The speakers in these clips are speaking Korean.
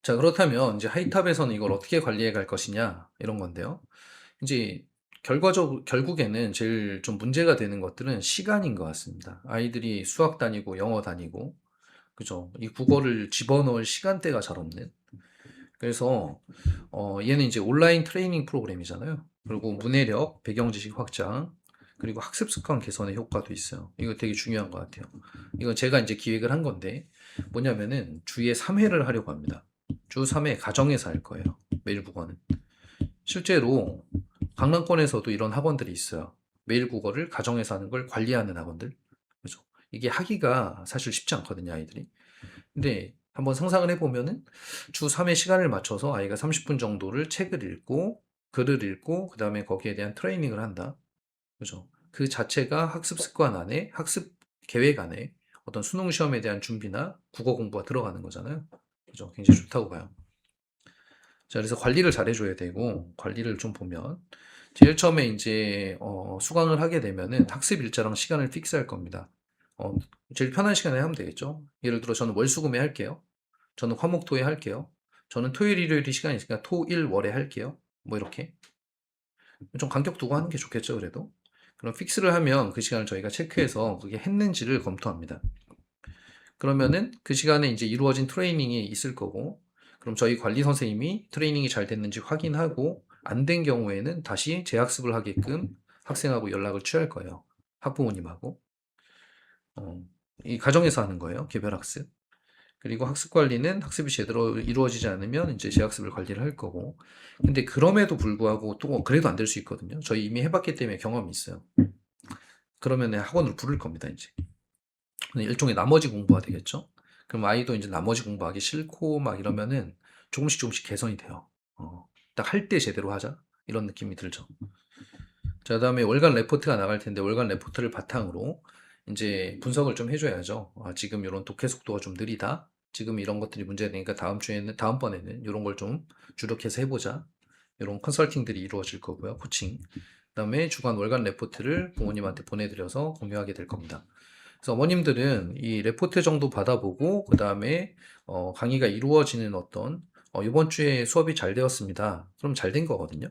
자, 그렇다면 이제 하이탑에서는 이걸 어떻게 관리해 갈 것이냐, 이런 건데요. 이제 결국에는 제일 좀 문제가 되는 것들은 시간인 것 같습니다. 아이들이 수학 다니고 영어 다니고, 그죠? 이 국어를 집어넣을 시간대가 잘 없는. 그래서, 얘는 이제 온라인 트레이닝 프로그램이잖아요. 그리고 문해력, 배경지식 확장, 그리고 학습 습관 개선의 효과도 있어요. 이거 되게 중요한 것 같아요. 이건 제가 이제 기획을 한 건데, 뭐냐면은 주에 3회를 하려고 합니다. 주 3회 가정에서 할 거예요. 매일 국어는. 실제로 강남권에서도 이런 학원들이 있어요. 매일 국어를 가정에서 하는 걸 관리하는 학원들. 그죠? 이게 하기가 사실 쉽지 않거든요, 아이들이. 근데 한번 상상을 해보면은 주 3회 시간을 맞춰서 아이가 30분 정도를 책을 읽고, 글을 읽고, 그 다음에 거기에 대한 트레이닝을 한다. 그죠? 그 자체가 학습 습관 안에, 학습 계획 안에 어떤 수능 시험에 대한 준비나 국어 공부가 들어가는 거잖아요. 그죠? 굉장히 좋다고 봐요. 자, 그래서 관리를 잘 해줘야 되고, 관리를 좀 보면, 제일 처음에 이제, 수강을 하게 되면은 학습 일자랑 시간을 픽스할 겁니다. 어, 제일 편한 시간에 하면 되겠죠? 예를 들어 저는 월수금에 할게요. 저는 화목토에 할게요. 저는 토요일, 일요일이 시간이 있으니까 토, 일, 월에 할게요. 뭐 이렇게. 좀 간격 두고 하는 게 좋겠죠, 그래도. 그럼 픽스를 하면 그 시간을 저희가 체크해서 그게 했는지를 검토합니다. 그러면은 그 시간에 이제 이루어진 트레이닝이 있을 거고, 그럼 저희 관리 선생님이 트레이닝이 잘 됐는지 확인하고, 안 된 경우에는 다시 재학습을 하게끔 학생하고 연락을 취할 거예요. 학부모님하고. 어, 이 가정에서 하는 거예요. 개별학습. 그리고 학습 관리는 학습이 제대로 이루어지지 않으면 이제 재학습을 관리를 할 거고. 근데 그럼에도 불구하고 또 그래도 안 될 수 있거든요. 저희 이미 해봤기 때문에 경험이 있어요. 그러면 학원으로 부를 겁니다, 이제. 일종의 나머지 공부가 되겠죠? 그럼 아이도 이제 나머지 공부하기 싫고 막 이러면은 조금씩 조금씩 개선이 돼요. 딱 할 때 제대로 하자. 이런 느낌이 들죠. 자, 그다음에 월간 레포트가 나갈 텐데 월간 레포트를 바탕으로 이제 분석을 좀 해줘야죠. 아, 지금 이런 독해 속도가 좀 느리다. 지금 이런 것들이 문제되니까 다음번에는 이런 걸 좀 주력해서 해보자. 이런 컨설팅들이 이루어질 거고요. 코칭. 그다음에 주간 월간 레포트를 부모님한테 보내드려서 공유하게 될 겁니다. 그래서 어머님들은 이 레포트 정도 받아보고 그다음에 강의가 이루어지는 어떤 이번 주에 수업이 잘 되었습니다. 그럼 잘 된 거거든요.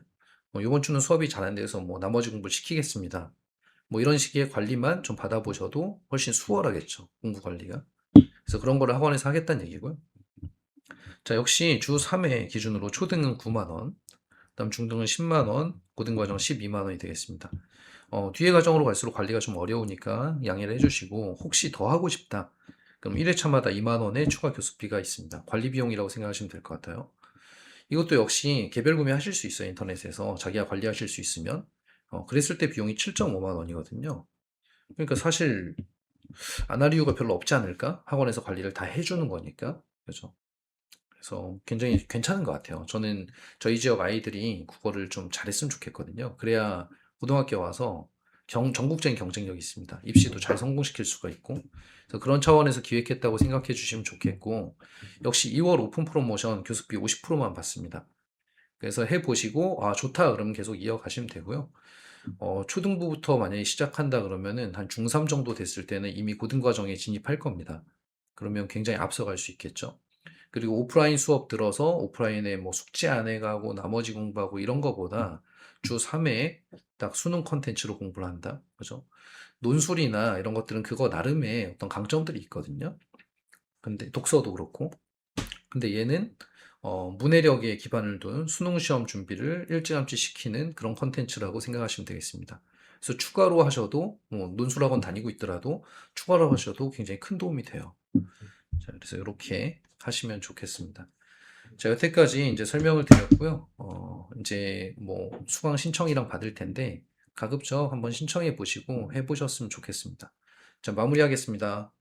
이번 주는 수업이 잘 안 돼서 뭐 나머지 공부를 시키겠습니다. 뭐 이런 식의 관리만 좀 받아보셔도 훨씬 수월하겠죠. 공부 관리가. 그래서 그런 거를 학원에서 하겠다는 얘기고요. 자, 역시 주 3회 기준으로 초등은 9만 원, 그다음 중등은 10만 원, 고등과정 12만 원이 되겠습니다. 뒤에 과정으로 갈수록 관리가 좀 어려우니까 양해를 해주시고 혹시 더 하고 싶다. 그럼 1회차마다 2만 원의 추가 교습비가 있습니다. 관리 비용이라고 생각하시면 될 것 같아요. 이것도 역시 개별 구매하실 수 있어요. 인터넷에서 자기가 관리하실 수 있으면. 그랬을 때 비용이 7.5만 원이거든요. 그러니까 사실 안 할 이유가 별로 없지 않을까? 학원에서 관리를 다 해주는 거니까. 그죠? 그래서 굉장히 괜찮은 것 같아요. 저는 저희 지역 아이들이 국어를 좀 잘했으면 좋겠거든요. 그래야 고등학교 와서 전국적인 경쟁력이 있습니다. 입시도 잘 성공시킬 수가 있고. 그래서 그런 차원에서 기획했다고 생각해 주시면 좋겠고, 역시 2월 오픈 프로모션 교습비 50%만 받습니다. 그래서 해보시고, 아, 좋다. 그러면 계속 이어가시면 되고요. 초등부부터 만약에 시작한다 그러면은 한 중3 정도 됐을 때는 이미 고등과정에 진입할 겁니다. 그러면 굉장히 앞서갈 수 있겠죠. 그리고 오프라인 수업 들어서 오프라인에 뭐 숙제 안 해가고 나머지 공부하고 이런 거보다 주 3회 딱 수능 컨텐츠로 공부를 한다. 그죠? 논술이나 이런 것들은 그거 나름의 어떤 강점들이 있거든요. 근데 독서도 그렇고. 근데 얘는 문해력에 기반을 둔 수능 시험 준비를 일찌감치 시키는 그런 컨텐츠라고 생각하시면 되겠습니다. 그래서 추가로 하셔도 논술학원 다니고 있더라도 추가로 하셔도 굉장히 큰 도움이 돼요. 자, 그래서 이렇게 하시면 좋겠습니다. 자, 여태까지 이제 설명을 드렸고요. 이제 뭐 수강 신청이랑 받을 텐데 가급적 한번 신청해 보시고 해 보셨으면 좋겠습니다. 자, 마무리하겠습니다.